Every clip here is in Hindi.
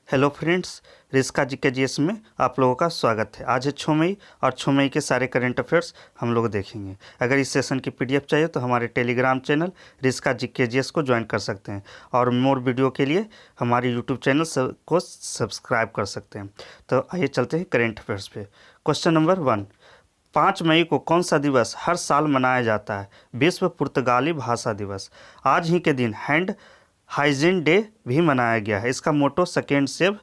हेलो फ्रेंड्स, रिस्का जी के जीएस में आप लोगों का स्वागत है। आज है 6 मई और 6 मई के सारे करंट अफेयर्स हम लोग देखेंगे। अगर इस सेशन की पीडीएफ चाहिए तो हमारे टेलीग्राम चैनल रिस्का जी के जीएस को ज्वाइन कर सकते हैं और मोर वीडियो के लिए हमारे यूट्यूब चैनल को सब्सक्राइब कर सकते हैं। तो आइए चलते हैं करंट अफेयर्स पे। क्वेश्चन नंबर 1, 5 मई को कौन सा दिवस हर साल मनाया जाता है? विश्व पुर्तगाली भाषा दिवस। आज ही के दिन हैंड हाइजीन डे भी मनाया गया है। इसका motto second save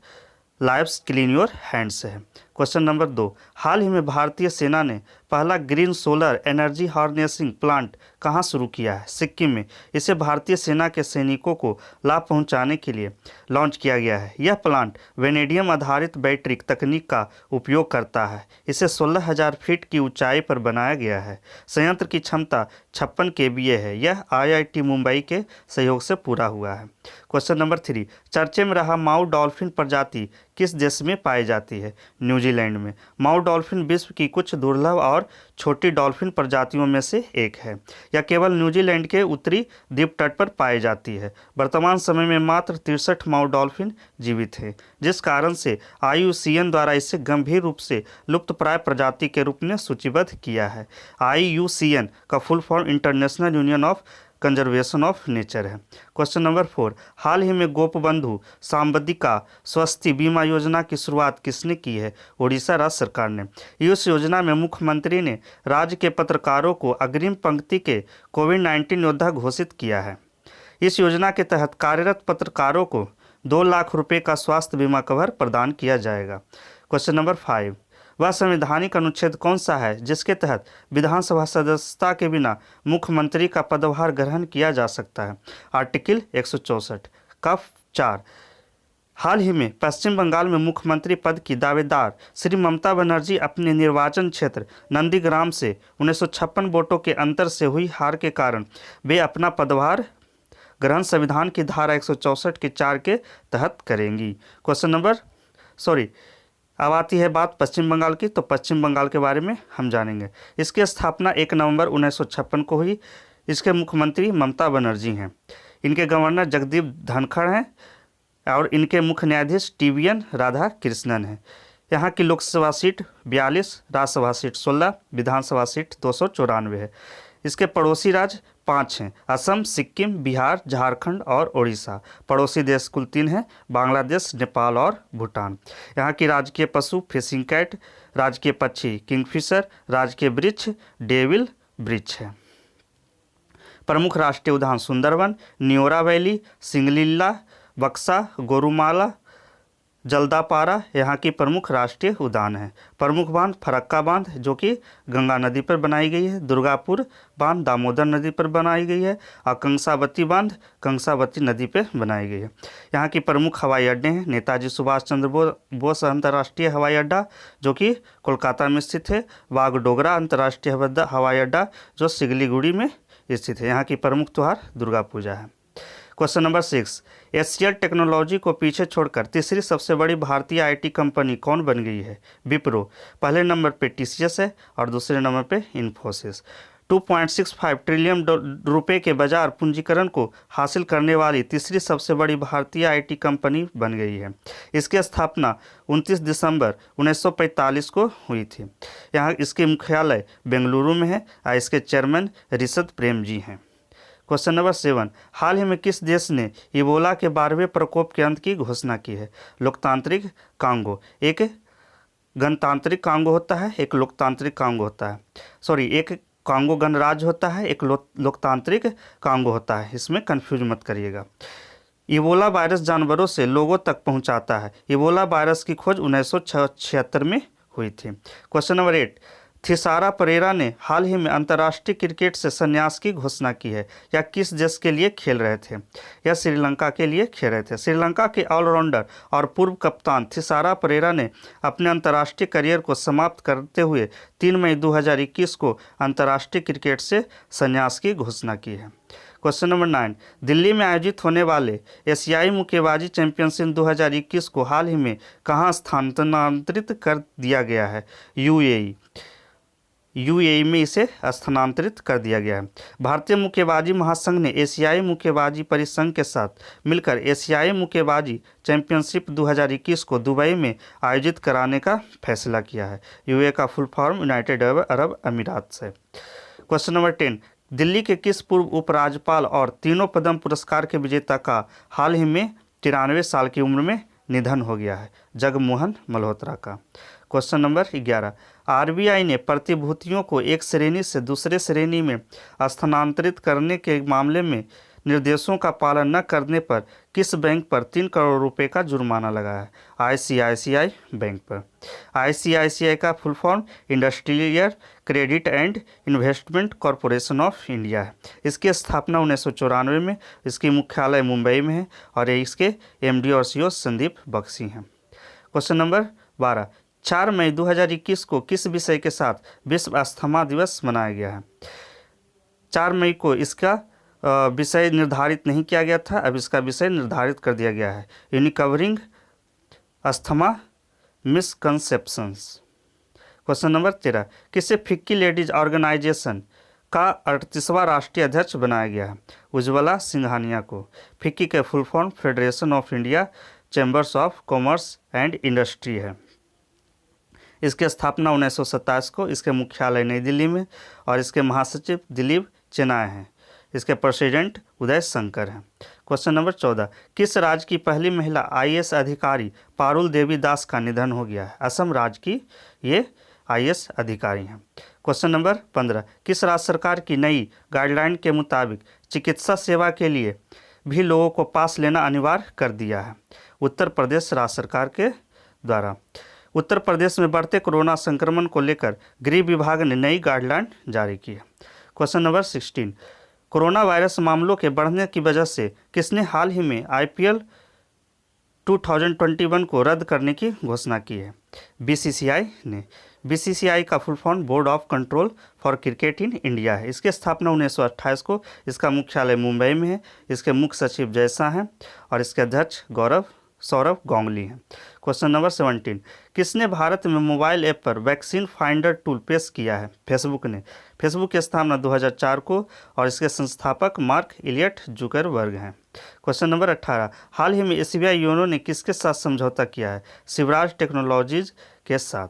lives clean your hands है। क्वेश्चन नंबर 2, हाल ही में भारतीय सेना ने पहला green solar energy harnessing plant कहां शुरू किया है? सिक्किम में। इसे भारतीय सेना के सैनिकों को लाभ पहुंचाने के लिए लॉन्च किया गया है। यह प्लांट वेनेडियम आधारित बैटरी तकनीक का उपयोग करता है। इसे 16,000 फीट की ऊंचाई पर बनाया गया है। संयंत्र की क्षमता 56 केवीए है। यह आईआईटी मुंबई के सहयोग से पूरा हुआ है। क्वेश्चन नंबर 3, चर्चे में रहा माऊ डॉल्फिन प्रजाति किस देश में पाई जाती है? न्यूजीलैंड में। माऊ डॉल्फिन विश्व की कुछ दुर्लभ और छोटी डॉल्फिन प्रजातियों में से एक है। यह केवल न्यूजीलैंड के उत्तरी द्वीप तट पर पाई जाती है। वर्तमान समय में मात्र 63 माऊ डॉल्फिन जीवित हैं, जिस कारण से IUCN द्वारा इसे गंभीर रूप से लुप्तप्राय प्रजाति के रूप में सूचीबद्ध किया है। IUCN का full form international union of conservation of nature है। क्वेश्चन नंबर 4, हाल ही में गोपबंधु सांबदिका स्वास्थ्य बीमा योजना की शुरुआत किसने की है? उड़ीसा राज्य सरकार ने। इस योजना में मुख्यमंत्री ने राज्य के पत्रकारों को अग्रिम पंक्ति के कोविड-19 योद्धा घोषित किया है। इस योजना के तहत कार्यरत पत्रकारों को 2 लाख रुपए का स्वास्थ्य बीमा कवर प्रदान किया जाएगा। क्वेश्चन नंबर 5, वह संवैधानिक अनुच्छेद कौन सा है जिसके तहत विधानसभा सदस्यता के बिना मुख्यमंत्री का पदभार ग्रहण किया जा सकता है? आर्टिकल 164 का 4। हाल ही में पश्चिम बंगाल में मुख्यमंत्री पद की दावेदार श्री ममता बनर्जी अपने निर्वाचन क्षेत्र नंदीग्राम से 1956 वोटों के अंतर से हुई हार के कारण वे अपना पदभार ग्रहण संविधान की धारा 164 के 4 के तहत करेंगी। क्वेश्चन नंबर अब आती है बात पश्चिम बंगाल की, तो पश्चिम बंगाल के बारे में हम जानेंगे। इसकी स्थापना 1 नवंबर 1956 को हुई। इसके मुख्यमंत्री ममता बनर्जी हैं। इनके गवर्नर जगदीप धनखड़ हैं और इनके मुख्य न्यायाधीश TVN राधा कृष्णन हैं। यहाँ की लोकसभा सीट 42, राज्यसभा सीट 16, विधानसभा सीट 294 है। इसके पड़ोसी राज्य 5 हैं: असम, सिक्किम, बिहार, झारखंड और उड़ीसा। पड़ोसी देश कुल 3 हैं: बांग्लादेश, नेपाल और भूटान। यहाँ की राजकीय पशु फिशिंग कैट, राजकीय पक्षी किंगफिशर, राजकीय वृक्ष डेविल वृक्ष है। प्रमुख राष्ट्रीय उद्यान सुंदरवन, न्योरा वैली, सिंगलीला, बक्सा, गोरुमाला, जल्दापारा यहाँ की प्रमुख राष्ट्रीय उद्यान है। प्रमुख बांध फरक्का बांध जो कि गंगा नदी पर बनाई गई है, दुर्गापुर बांध दामोदर नदी पर बनाई गई है और कंसावती बांध कंसावती नदी पर बनाई गई है। यहाँ की प्रमुख हवाई अड्डे हैं: नेताजी सुभाष चंद्र बोस अंतर्राष्ट्रीय हवाई अड्डा जो कि कोलकाता में स्थित है, वागडोगरा अंतर्राष्ट्रीय हवाई अड्डा जो सिगलीगुड़ी में स्थित है। यहाँ की प्रमुख त्यौहार दुर्गा पूजा है। क्वेश्चन नंबर 6, एचसीएल टेक्नोलॉजी को पीछे छोड़कर तीसरी सबसे बड़ी भारतीय आईटी कंपनी कौन बन गई है? विप्रो। पहले नंबर पे TCS है और दूसरे नंबर पे इन्फोसिस। 2.65 ट्रिलियन रुपए के बाजार पूंजीकरण को हासिल करने वाली तीसरी सबसे बड़ी भारतीय आईटी कंपनी बन गई है। इसकी स्थापना 29 दिसंबर 1945 को हुई थी। यहाँ इसके मुख्यालय बेंगलुरु में है और इसके चेयरमैन ऋषभ प्रेम जी हैं। क्वेश्चन नंबर 7, हाल ही में किस देश ने इबोला के 12वें प्रकोप के अंत की घोषणा की है? लोकतांत्रिक कांगो। एक गणतांत्रिक कांगो होता है, एक लोकतांत्रिक कांगो होता है। एक कांगो गणराज्य होता है, एक लोकतांत्रिक कांगो होता है। इसमें कंफ्यूज मत करिएगा। इबोला वायरस जानवरों से लोगों तक पहुंचाता है। इबोला वायरस की खोज 1976 में हुई थी। क्वेश्चन नंबर 8, थिसारा परेरा ने हाल ही में अंतर्राष्ट्रीय क्रिकेट से संन्यास की घोषणा की है। यह किस देश के लिए खेल रहे थे? यह श्रीलंका के लिए खेल रहे थे। श्रीलंका के ऑलराउंडर और पूर्व कप्तान थिसारा परेरा ने अपने अंतर्राष्ट्रीय करियर को समाप्त करते हुए 3 मई 2021 को अंतर्राष्ट्रीय क्रिकेट से संन्यास की घोषणा की है। क्वेश्चन नंबर 9, दिल्ली में आयोजित होने वाले एशियाई मुक्केबाजी चैंपियनशिप 2021 को हाल ही में कहाँ स्थानांतरित कर दिया गया है? UAE। यूएई में इसे स्थानांतरित कर दिया गया है। भारतीय मुक्केबाजी महासंघ ने एशियाई मुक्केबाजी परिसंघ के साथ मिलकर एशियाई मुक्केबाजी चैंपियनशिप 2021 को दुबई में आयोजित कराने का फैसला किया है। यूएई का फुल फॉर्म यूनाइटेड अरब अमीरात से। क्वेश्चन नंबर 10, दिल्ली के किस पूर्व उपराज्यपाल और तीनों पद्म पुरस्कार के विजेता का हाल ही में 93 साल की उम्र में निधन हो गया है? जगमोहन मल्होत्रा का। क्वेश्चन नंबर 11, आरबीआई ने प्रतिभूतियों को एक श्रेणी से दूसरे श्रेणी में स्थानांतरित करने के मामले में निर्देशों का पालन न करने पर किस बैंक पर 3 करोड़ रुपए का जुर्माना लगाया है? आईसीआईसीआई बैंक पर। आईसीआईसीआई का full form industrial credit and investment corporation of India है। इसकी स्थापना 1994 में, इसकी मुख्यालय मुंबई में है और इसके एमडी और सीईओ संदीप बख्शी हैं। क्वेश्चन नंबर 12, 4 मई 2021 को किस विषय के साथ विश्व अस्थमा दिवस मनाया गया है? 4 मई को इसका विषय निर्धारित नहीं किया गया था, अब इसका विषय निर्धारित कर दिया गया है, यूनिकवरिंग अस्थमा मिसकंसेप्शंस। क्वेश्चन नंबर 13, किसे फिक्की लेडीज ऑर्गेनाइजेशन का 38वां राष्ट्रीय अध्यक्ष बनाया गया है? उज्ज्वला सिंघानिया को। फिक्की के full form federation of India chambers of commerce and industry है। इसकी स्थापना 1927 को, इसके मुख्यालय नई दिल्ली में और इसके महासचिव दिलीप चेनाय हैं। इसके प्रेसिडेंट उदय शंकर हैं। क्वेश्चन नंबर 14, किस राज्य की पहली महिला आईएएस अधिकारी पारुल देवी दास का निधन हो गया है? असम राज्य की ये आईएएस अधिकारी हैं। क्वेश्चन नंबर 15, किस राज्य सरकार की नई गाइडलाइन के मुताबिक चिकित्सा सेवा के लिए भी लोगों को पास लेना अनिवार्य कर दिया है? उत्तर प्रदेश राज्य सरकार के द्वारा। उत्तर प्रदेश में बढ़ते कोरोना संक्रमण को लेकर गृह विभाग ने नई गाइडलाइन जारी की है। क्वेश्चन नंबर 16, कोरोना वायरस मामलों के बढ़ने की वजह से किसने हाल ही में आईपीएल 2021 को रद्द करने की घोषणा की है? बीसीसीआई ने। बीसीसीआई का full form board of control for cricket in India है। इसकी स्थापना 1928 को, इसका मुख्यालय मुंबई में है। इसके मुख्य सचिव जयसा हैं और इसके अध्यक्ष सौरभ गांगुली हैं। क्वेश्चन नंबर 17, किसने भारत में मोबाइल ऐप पर वैक्सीन फाइंडर टूल पेश किया है? फेसबुक ने। फेसबुक की स्थापना 2004 को और इसके संस्थापक मार्क इलियट जुकरबर्ग हैं। क्वेश्चन नंबर 18, हाल ही में एसबीआई योनो ने किसके साथ समझौता किया है? शिवराज टेक्नोलॉजीज के साथ।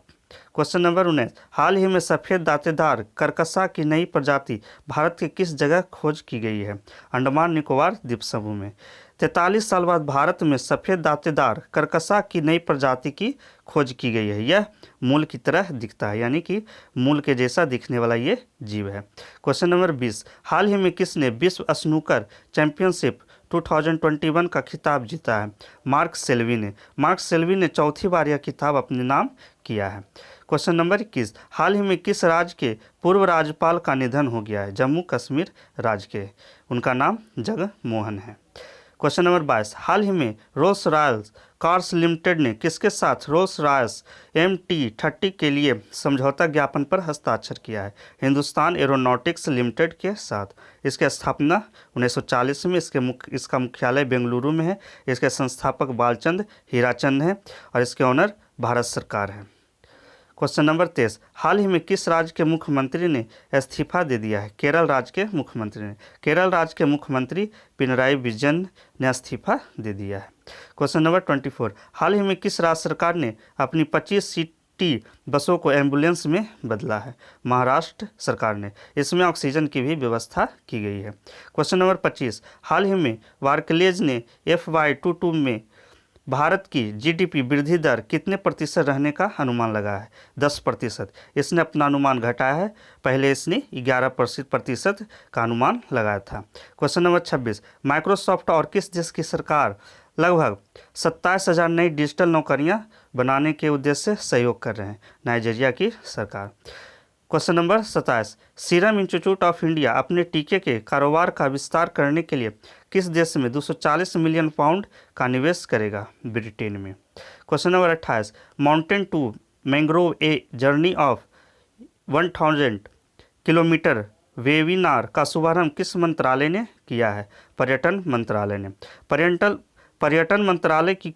क्वेश्चन नंबर 19, हाल ही में सफ़ेद दांतेदार करकसा की नई प्रजाति भारत के किस जगह खोज की गई है? अंडमान निकोबार द्वीप समूह में। 43 साल बाद भारत में सफ़ेद दांतेदार करकसा की नई प्रजाति की खोज की गई है। यह मूल की तरह दिखता है, यानी कि मूल के जैसा दिखने वाला ये जीव है। क्वेश्चन नंबर 20, हाल ही में किसने विश्व स्नूकर चैंपियनशिप 2021 का खिताब जीता है? मार्क सेल्वी ने। मार्क सेल्वी ने चौथी बार यह खिताब अपने नाम किया है। क्वेश्चन नंबर 21, हाल ही में किस राज्य के पूर्व राज्यपाल का निधन हो गया है? जम्मू कश्मीर राज्य के, उनका नाम जगमोहन है। क्वेश्चन नंबर 22, हाल ही में रोल्स रॉयस कार्स लिमिटेड ने किसके साथ रोल्स रॉयस MT30 के लिए समझौता ज्ञापन पर हस्ताक्षर किया है? हिंदुस्तान एरोनॉटिक्स लिमिटेड के साथ। इसकी स्थापना 1940 में, इसका मुख्यालय बेंगलुरु में है। इसके संस्थापक बालचंद हीराचंद हैं और इसके ओनर भारत सरकार है। क्वेश्चन नंबर 23, हाल ही में किस राज्य के मुख्यमंत्री ने इस्तीफा दे दिया है? केरल राज्य के मुख्यमंत्री ने। केरल राज्य के मुख्यमंत्री पिनराई विजयन ने इस्तीफा दे दिया है। क्वेश्चन नंबर 24, हाल ही में किस राज्य सरकार ने अपनी 25 सीटी बसों को एम्बुलेंस में बदला है? महाराष्ट्र सरकार ने। इसमें ऑक्सीजन की भी व्यवस्था की गई है। क्वेश्चन नंबर 25, हाल ही में बार्कलेज ने FY22 में भारत की GDP वृद्धि दर कितने प्रतिशत रहने का अनुमान लगाया है? 10%। इसने अपना अनुमान घटाया है, पहले इसने 11% का अनुमान लगाया था। क्वेश्चन नंबर 26, माइक्रोसॉफ्ट और किस देश की सरकार लगभग 27,000 नई डिजिटल नौकरियां बनाने के उद्देश्य से सहयोग कर रहे हैं? नाइजीरिया की सरकार। Question number 27, serum institute of India अपने टीके के कारोबार का विस्तार करने के लिए किस देश में 240 मिलियन पाउंड का निवेश करेगा? ब्रिटेन में। Question number 28, mountain to mangrove a journey of 1000 kilometre webinar का शुभारंभ किस मंत्रालय ने किया है? पर्यटन मंत्रालय ने। पर्यटन मंत्रालय की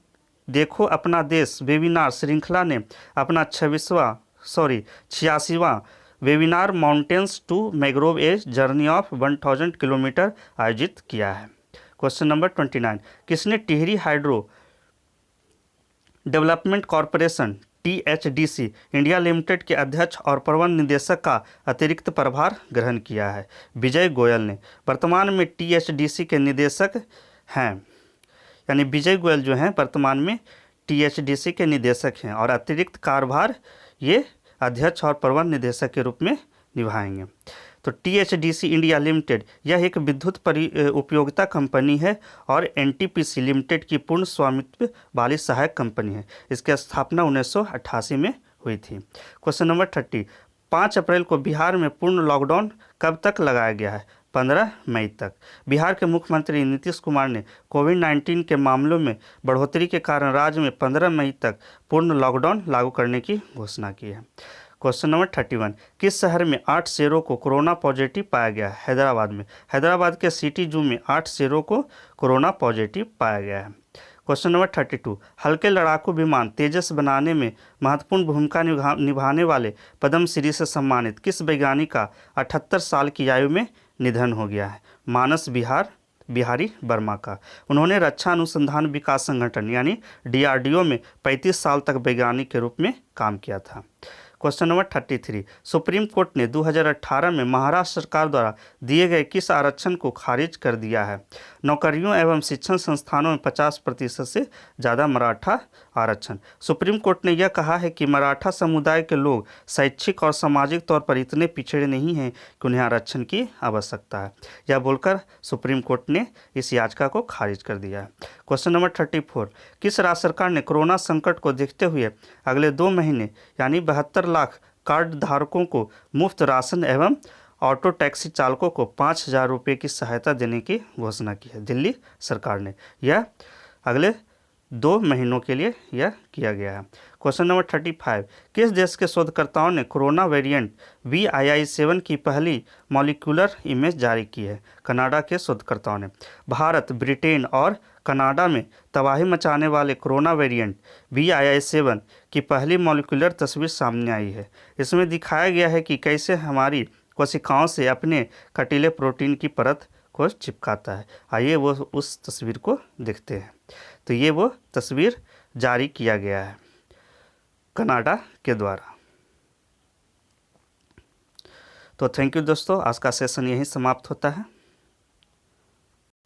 देखो अपना देश वेबिनार श्रृंखला ने अपना 86वां webinar mountains to mangrove as journey of 1000 kilometre आयोजित किया है। क्वेश्चन नंबर 29, किसने Tehri hydro development corporation THDC India limited के अध्यक्ष और प्रबंध निदेशक का अतिरिक्त प्रभार ग्रहण किया है? विजय गोयल ने। वर्तमान में THDC के निदेशक हैं, यानी विजय गोयल जो हैं वर्तमान में THDC के निदेशक हैं और अतिरिक्त कार्यभार ये अध्यक्ष और प्रबंध निदेशक के रूप में निभाएंगे। तो THDC इंडिया लिमिटेड यह एक विद्युत उपयोगिता कंपनी है और NTPC लिमिटेड की पूर्ण स्वामित्व वाली सहायक कंपनी है। इसकी स्थापना 1988 में हुई थी। क्वेश्चन नंबर 30, 5 अप्रैल को बिहार में पूर्ण लॉकडाउन कब तक लगाया गया है? 15 मई तक। बिहार के मुख्यमंत्री नीतीश कुमार ने कोविड-19 के मामलों में बढ़ोतरी के कारण राज्य में 15 मई तक पूर्ण लॉकडाउन लागू करने की घोषणा की है। क्वेश्चन नंबर 31, किस शहर में 8 शेरों को कोरोना पॉजिटिव पाया गया है? हैदराबाद में। हैदराबाद के सिटी जू में 8 शेरों को कोरोना पॉजिटिव पाया गया है। क्वेश्चन नंबर 32, हल्के लड़ाकू विमान तेजस बनाने में महत्वपूर्ण भूमिका निभाने वाले पद्मश्री से सम्मानित किस वैज्ञानिक का 78 साल की आयु में निधन हो गया है? मानस बिहारी वर्मा का। उन्होंने रक्षा अनुसंधान विकास संगठन यानी DRDO में 35 साल तक वैज्ञानिक के रूप में काम किया था। क्वेश्चन नंबर 33, सुप्रीम कोर्ट ने 2018 में महाराष्ट्र सरकार द्वारा दिए गए किस आरक्षण को खारिज कर दिया है? नौकरियों एवं शिक्षण संस्थानों में 50% से ज़्यादा मराठा आरक्षण। सुप्रीम कोर्ट ने यह कहा है कि मराठा समुदाय के लोग शैक्षिक और सामाजिक तौर पर इतने पिछड़े नहीं हैं कि उन्हें आरक्षण की आवश्यकता है। यह बोलकर सुप्रीम कोर्ट ने इस याचिका को खारिज कर दिया है। क्वेश्चन नंबर 34, किस राज्य सरकार ने कोरोना संकट को देखते हुए अगले 2 महीने यानी 72 लाख कार्ड धारकों को मुफ्त राशन एवं ऑटो टैक्सी चालकों को 5,000 रुपये की सहायता देने की घोषणा की है? दिल्ली सरकार ने। यह अगले 2 महीनों के लिए यह किया गया है। क्वेश्चन नंबर 35, किस देश के शोधकर्ताओं ने कोरोना वेरिएंट VII-7 की पहली मॉलिक्यूलर इमेज जारी की है? कनाडा के शोधकर्ताओं ने। भारत, ब्रिटेन और कनाडा में तबाही मचाने वाले कोरोना वेरिएंट VII-7 की पहली मॉलिक्यूलर तस्वीर सामने आई है। इसमें दिखाया गया है कि कैसे हमारी कोशिकाओं से अपने कटीले प्रोटीन की परत को चिपकाता है। आइए वो उस तस्वीर को देखते हैं। तो ये वो तस्वीर जारी किया गया है कनाडा के द्वारा। तो थैंक यू दोस्तों, आज का सेशन यहीं समाप्त होता है।